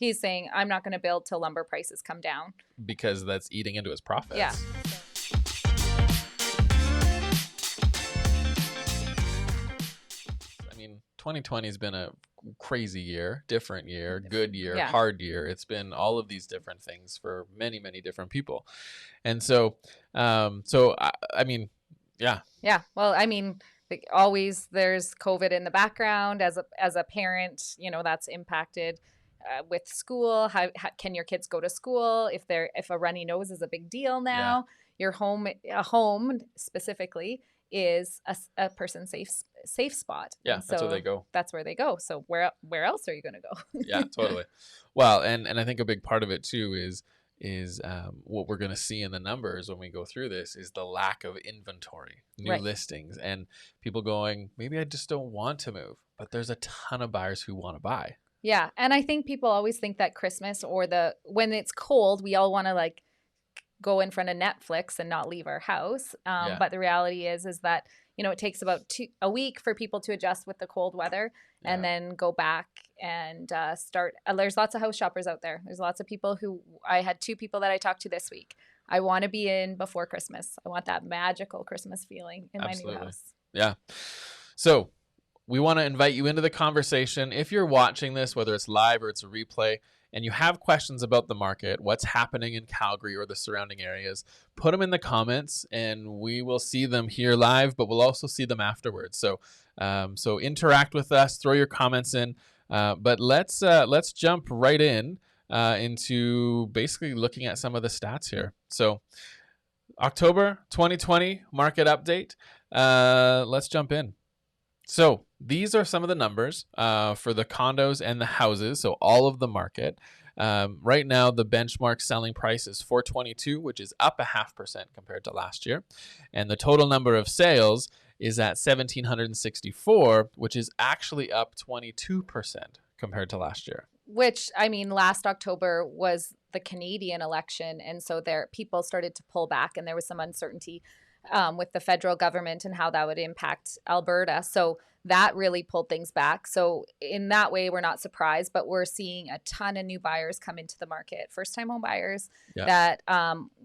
He's saying, I'm not going to build till lumber prices come down. Because that's eating into his profits. Yeah. I mean, 2020 has been a crazy year, different year, good year, Yeah. hard year. It's been all of these different things for many, many different people. And so, I mean, yeah. Yeah. Well, I mean, always there's COVID in the background as a parent, you know, that's impacted with school. How can your kids go to school if a runny nose is a big deal now? Your a home specifically is a person's safe spot. Yeah, and so that's where they go. That's where they go. So where else are you going to go? Yeah, totally. Well, and I think a big part of it too is what we're going to see in the numbers when we go through this is the lack of inventory, new listings, and people going, maybe I just don't want to move, but there's a ton of buyers who want to buy. Yeah, and I think people always think that Christmas or when it's cold, we all want to like go in front of Netflix and not leave our house. But the reality is that, you know, it takes about a week for people to adjust with the cold weather and then go back and start. There's lots of house shoppers out there. There's lots of people I had 2 people that I talked to this week. I want to be in before Christmas. I want that magical Christmas feeling in my new house. Yeah. So we want to invite you into the conversation. If you're watching this, whether it's live or it's a replay, and you have questions about the market, what's happening in Calgary or the surrounding areas, put them in the comments and we will see them here live, but we'll also see them afterwards. So interact with us, throw your comments in, but let's jump right into basically looking at some of the stats here. So October 2020 market update. Let's jump in. So these are some of the numbers for the condos and the houses, so all of the market. Right now, the benchmark selling price is $422, which is up 0.5% compared to last year. And the total number of sales is at 1,764, which is actually up 22% compared to last year. Which, I mean, last October was the Canadian election, and so people started to pull back, and there was some uncertainty with the federal government and how that would impact Alberta. So that really pulled things back. So in that way, we're not surprised, but we're seeing a ton of new buyers come into the market. First-time home buyers that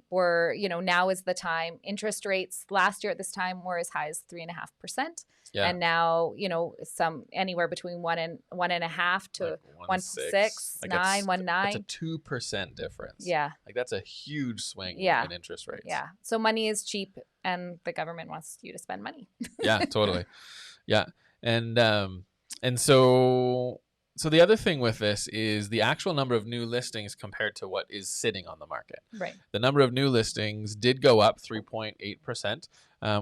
were, you know, now is the time. Interest rates last year at this time were as high as 3.5%. Yeah. And now, you know, some anywhere between 1.5 to 1.6, 1.9. That's a 2% difference. Yeah. Like that's a huge swing in interest rates. Yeah. So money is cheap and the government wants you to spend money. Yeah, totally. Yeah. And so the other thing with this is the actual number of new listings compared to what is sitting on the market. Right. The number of new listings did go up 3.8%,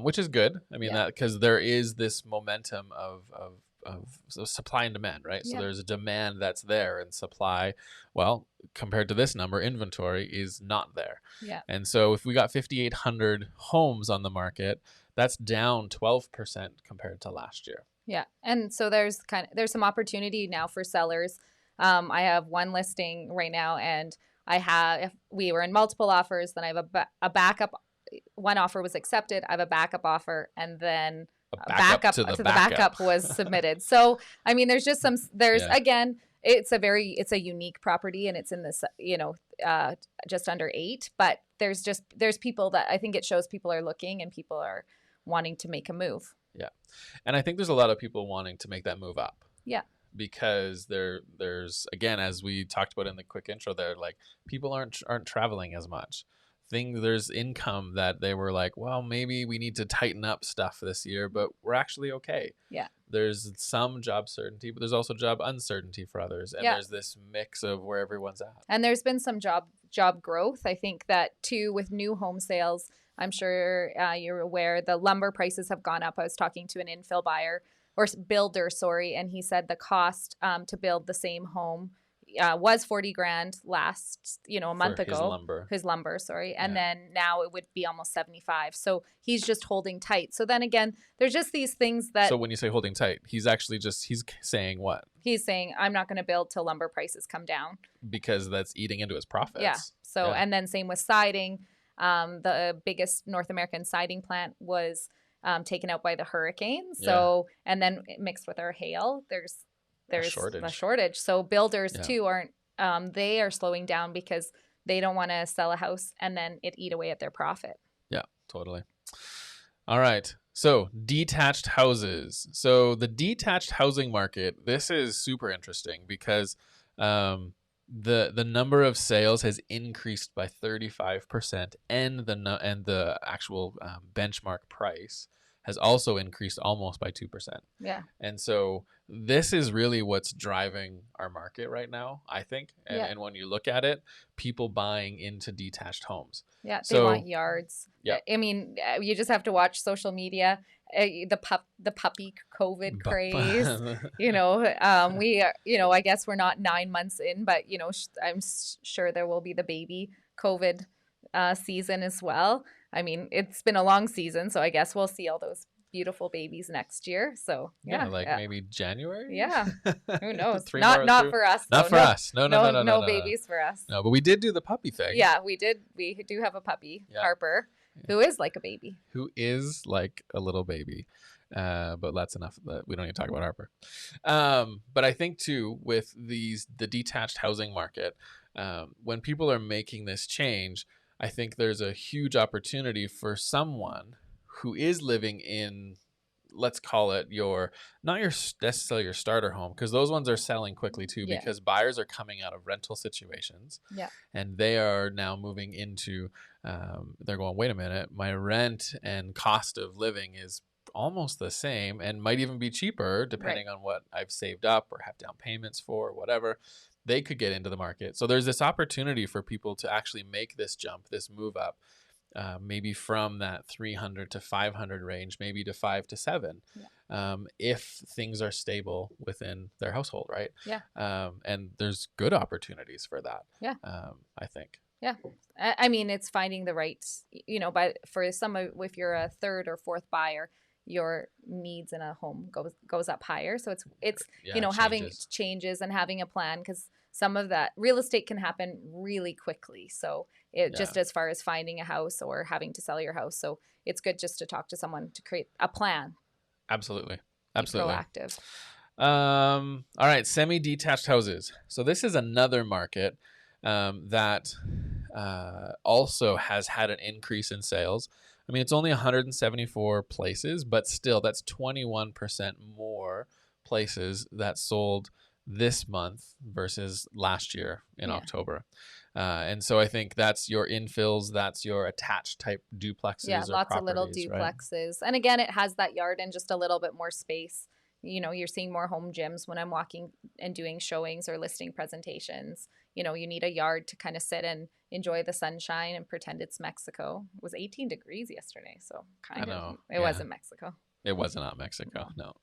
which is good. I mean, that because there is this momentum of supply and demand, right? So there's a demand that's there and supply, well, compared to this number, inventory is not there. Yeah. And so if we got 5,800 homes on the market, that's down 12% compared to last year. Yeah. And so there's some opportunity now for sellers. I have one listing right now and we were in multiple offers. Then I have a backup. One offer was accepted. I have a backup offer and then a backup to the backup was submitted. So, I mean, there's just again, it's a unique property and it's in this, you know, just under 8, but there's people that I think it shows people are looking and people are wanting to make a move. Yeah. And I think there's a lot of people wanting to make that move up. Yeah. Because there's, again, as we talked about in the quick intro there, like people aren't traveling as much. There's income that they were like, well, maybe we need to tighten up stuff this year, but we're actually okay. Yeah. There's some job certainty, but there's also job uncertainty for others. And there's this mix of where everyone's at. And there's been some job growth. I think that too, with new home sales, I'm sure you're aware the lumber prices have gone up. I was talking to an infill builder, and he said the cost to build the same home was $40,000 last, a month ago. His lumber, and then now it would be almost 75. So he's just holding tight. So then again, there's just these things that. So when you say holding tight, he's actually he's saying what? He's saying I'm not going to build till lumber prices come down because that's eating into his profits. Yeah. So and then same with siding. The biggest North American siding plant was taken out by the hurricane. So and then mixed with our hail, there's a shortage. So builders too aren't they are slowing down because they don't want to sell a house and then it eat away at their profit. Yeah, totally. All right. So detached houses. So the detached housing market, this is super interesting because the number of sales has increased by 35%, and the actual benchmark price has also increased almost by 2%. Yeah. And so this is really what's driving our market right now, I think. And when you look at it, people buying into detached homes. Yeah, they want yards. Yeah. I mean, you just have to watch social media. The puppy COVID craze. We are, I guess we're not 9 months in, but I'm sure there will be the baby COVID season as well. I mean, it's been a long season, so I guess we'll see all those beautiful babies next year. So maybe January. Yeah, who knows? For us. Not for us. No babies for us. No, but we did do the puppy thing. Yeah, we did. We do have a puppy, Harper, who is like a baby. Who is like a little baby. But that's enough. We don't need to talk about Harper. But I think too, with the detached housing market, when people are making this change, I think there's a huge opportunity for someone who is living in, let's call it not necessarily your starter home, because those ones are selling quickly too, because buyers are coming out of rental situations, and they are now moving into, they're going, wait a minute, my rent and cost of living is almost the same and might even be cheaper depending on what I've saved up or have down payments for or whatever. They could get into the market. So there's this opportunity for people to actually make this jump, this move up, maybe from that 300 to 500 range, maybe to 5 to 7, if things are stable within their household, right? And there's good opportunities for that. I think. Yeah. I mean, it's finding the right, but for if you're a third or fourth buyer, your needs in a home goes up higher. So it's having changes and having a plan, because some of that real estate can happen really quickly. So just as far as finding a house or having to sell your house. So it's good just to talk to someone to create a plan. Absolutely. Be proactive. All right. Semi-detached houses. So this is another market that also has had an increase in sales. I mean, it's only 174 places, but still that's 21% more places that sold this month versus last year in October. And so I think that's your infills, that's your attached type duplexes. Yeah, lots of little duplexes. Right? And again, it has that yard and just a little bit more space. You're seeing more home gyms when I'm walking and doing showings or listing presentations. You need a yard to kind of sit and enjoy the sunshine and pretend it's Mexico. It was 18 degrees yesterday, so it wasn't Mexico. It was not Mexico, no.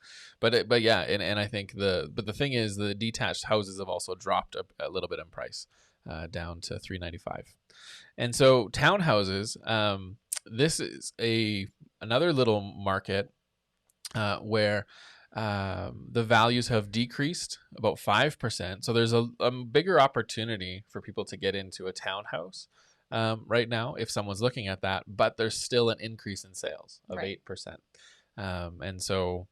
But yeah, and I think the thing is, the detached houses have also dropped a little bit in price, down to $395. And so townhouses, this is another little market where the values have decreased about 5%. So there's a bigger opportunity for people to get into a townhouse right now if someone's looking at that, but there's still an increase in sales of 8%. And so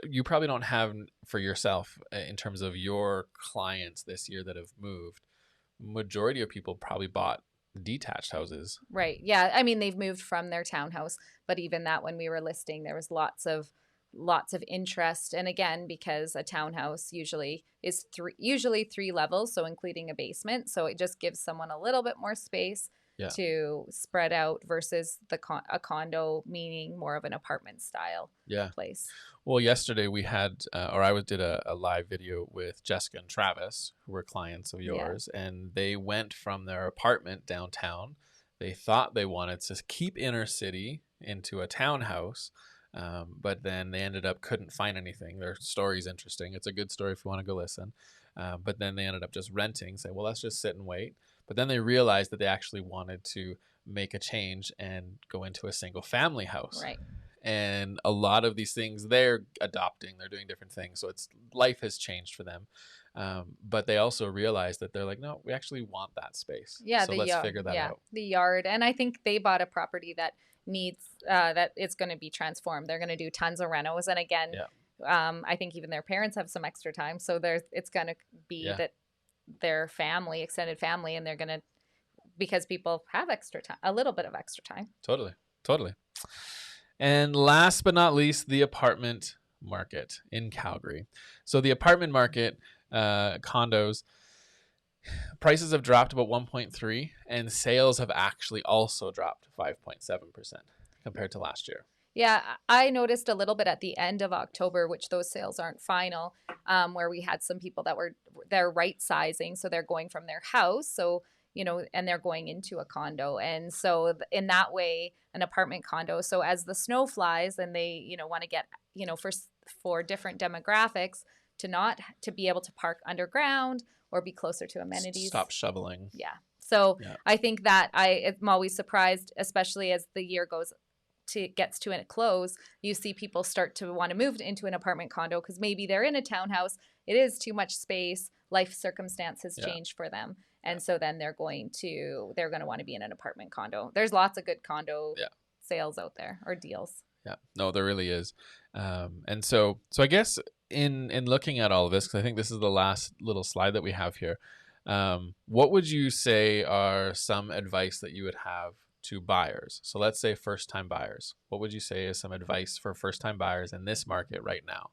you probably don't have for yourself, in terms of your clients this year that have moved, majority of people probably bought detached houses. Right. Yeah. I mean, they've moved from their townhouse, but even that, when we were listing, there was lots of interest. And again, because a townhouse usually is three levels, so including a basement, so it just gives someone a little bit more space to spread out versus a condo, meaning more of an apartment style place. Well, yesterday we had, I did a live video with Jessica and Travis, who were clients of yours, and they went from their apartment downtown. They thought they wanted to keep inner city into a townhouse, but then they couldn't find anything. Their story's interesting. It's a good story if you want to go listen. But then they ended up just renting, say, well, let's just sit and wait. But then they realized that they actually wanted to make a change and go into a single family house. Right. And a lot of these things they're adopting, they're doing different things. So life has changed for them. But they also realized that they're like, no, we actually want that space. Yeah. So let's figure that out. The yard. And I think they bought a property that needs, that it's going to be transformed. They're going to do tons of renos. And again, I think even their parents have some extra time. So it's going to be that their family, extended family, and they're going to, because people have extra time, a little bit of extra time. Totally. Totally. And last but not least, the apartment market in Calgary. So the apartment market, condos, prices have dropped about 1.3, and sales have actually also dropped 5.7% compared to last year. Yeah, I noticed a little bit at the end of October, which those sales aren't final, where we had some people that they're right sizing, so they're going from their house, so and they're going into a condo, and so in that way, an apartment condo. So as the snow flies, and they want to get for different demographics to be able to park underground or be closer to amenities. Stop shoveling. Yeah. So yeah. I think that I'm always surprised, especially as the year gets to a close, you see people start to want to move into an apartment condo because maybe they're in a townhouse. It is too much space. Life circumstances changed for them. And so then they're going to want to be in an apartment condo. There's lots of good condo sales out there, or deals. Yeah, no, there really is. And so I guess in looking at all of this, because I think this is the last little slide that we have here, what would you say are some advice that you would have to buyers? So let's say first-time buyers. What would you say is some advice for first-time buyers in this market right now,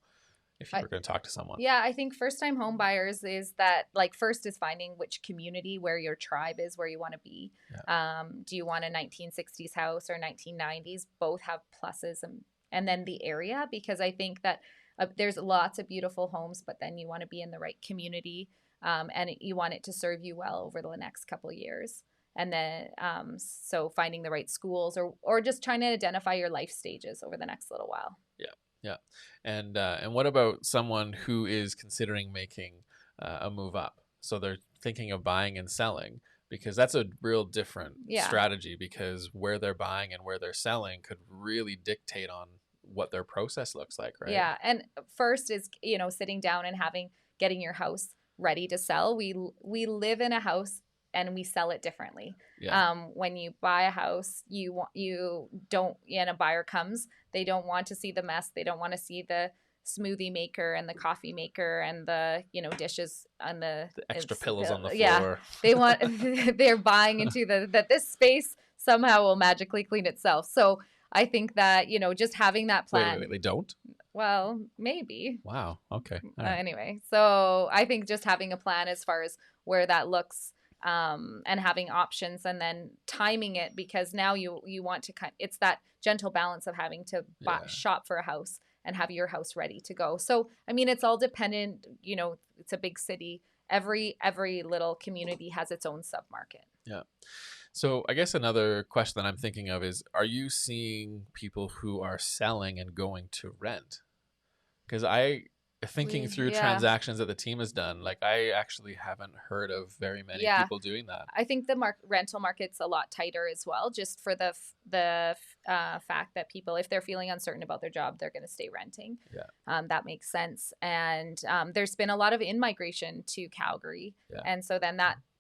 if you were going to talk to someone? Yeah, I think first-time home buyers is that, first is finding which community, where your tribe is, where you want to be. Yeah. Do you want a 1960s house or 1990s? Both have pluses, and then the area, because I think that there's lots of beautiful homes, but then you want to be in the right community, and you want it to serve you well over the next couple of years. And then, so finding the right schools, or just trying to identify your life stages over the next little while. Yeah. Yeah. And what about someone who is considering making a move up? So they're thinking of buying and selling, because that's a real different strategy, because where they're buying and where they're selling could really dictate on what their process looks like, right? Yeah. And first is, sitting down and getting your house ready to sell. We live in a house and we sell it differently. Yeah. When you buy a house, and a buyer comes, they don't want to see the mess. They don't want to see the smoothie maker and the coffee maker and the, dishes on the extra pillows on the floor. Yeah. They're buying into that this space somehow will magically clean itself. So I think that, just having that plan. Wait, they don't? Well, maybe. Wow. Okay. Right. Anyway, so I think just having a plan as far as where that looks, and having options, and then timing it, because now you want to it's that gentle balance of having to shop for a house and have your house ready to go. So, I mean, it's all dependent, it's a big city. Every little community has its own submarket. Yeah. So I guess another question that I'm thinking of is, are you seeing people who are selling and going to rent? Because thinking through transactions that the team has done, I actually haven't heard of very many people doing that. I think the rental market's a lot tighter as well, just for the fact that people, if they're feeling uncertain about their job, they're going to stay renting. Yeah. That makes sense. And there's been a lot of in-migration to Calgary. Yeah. And so then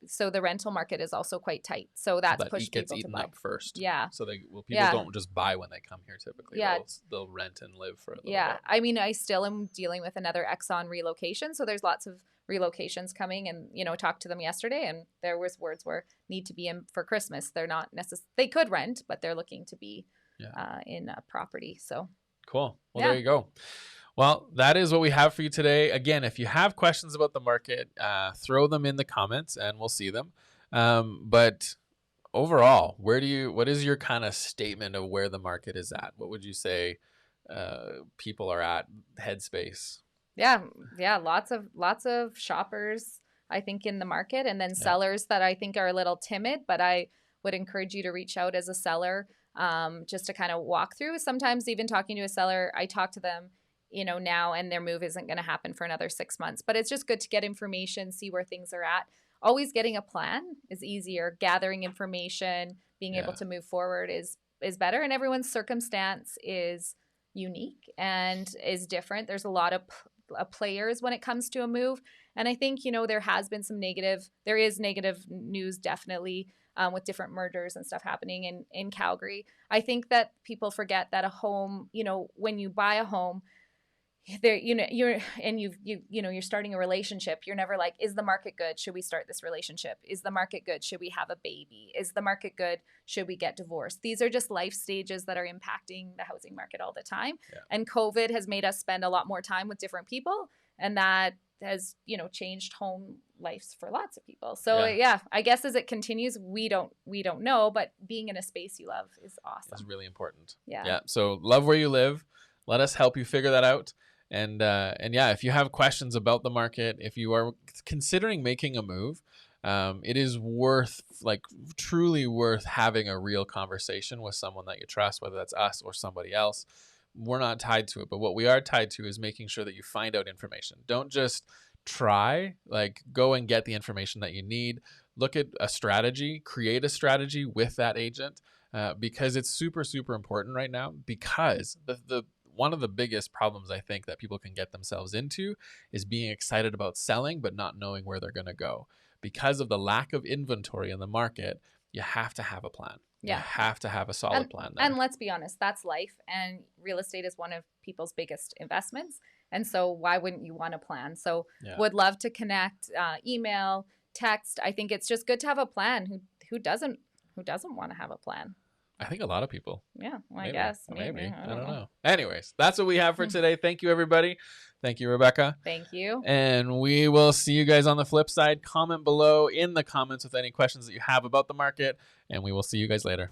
so the rental market is also quite tight. So that's pushed people to buy. Up first. Yeah. So people don't just buy when they come here typically. Yeah. They'll rent and live for a little bit. I mean, I still am dealing with another Exxon relocation. So there's lots of relocations coming, and, talked to them yesterday, and there was words where need to be in for Christmas. They're not they could rent, but they're looking to be in a property. So cool. Well, there you go. Well, that is what we have for you today. Again, if you have questions about the market, throw them in the comments and we'll see them. But overall, what is your kind of statement of where the market is at? What would you say people are at, headspace? Yeah. Lots of shoppers, I think, in the market, and then sellers that I think are a little timid, but I would encourage you to reach out as a seller, just to kind of walk through. Sometimes even talking to a seller, I talk to them, now, and their move isn't going to happen for another 6 months, but it's just good to get information, see where things are at. Always getting a plan is easier. Gathering information, being able to move forward is better. And everyone's circumstance is unique and is different. There's a lot of players when it comes to a move. And I think, there is negative news definitely, with different mergers and stuff happening in Calgary. I think that people forget that a home, when you buy a home, there, you're starting a relationship. You're never like, is the market good? Should we start this relationship? Is the market good? Should we have a baby? Is the market good? Should we get divorced? These are just life stages that are impacting the housing market all the time. Yeah. And COVID has made us spend a lot more time with different people, and that has, changed home lives for lots of people. So yeah, I guess as it continues, we don't know, but being in a space you love is awesome. It's really important. Yeah. So love where you live. Let us help you figure that out. And yeah, if you have questions about the market, if you are considering making a move, it is truly worth having a real conversation with someone that you trust, whether that's us or somebody else. We're not tied to it, but what we are tied to is making sure that you find out information. Don't just try, go and get the information that you need. Look at a strategy, create a strategy with that agent, because it's super, super important right now, because the one of the biggest problems I think that people can get themselves into is being excited about selling, but not knowing where they're going to go. Because of the lack of inventory in the market, you have to have a plan. Yeah. You have to have a solid plan there. And let's be honest, that's life. And real estate is one of people's biggest investments. And so why wouldn't you want a plan? So would love to connect, email, text. I think it's just good to have a plan. Who doesn't want to have a plan? I think a lot of people. Yeah, I guess. Maybe. I don't know. Anyways, that's what we have for today. Thank you, everybody. Thank you, Rebecca. Thank you. And we will see you guys on the flip side. Comment below in the comments with any questions that you have about the market, and we will see you guys later.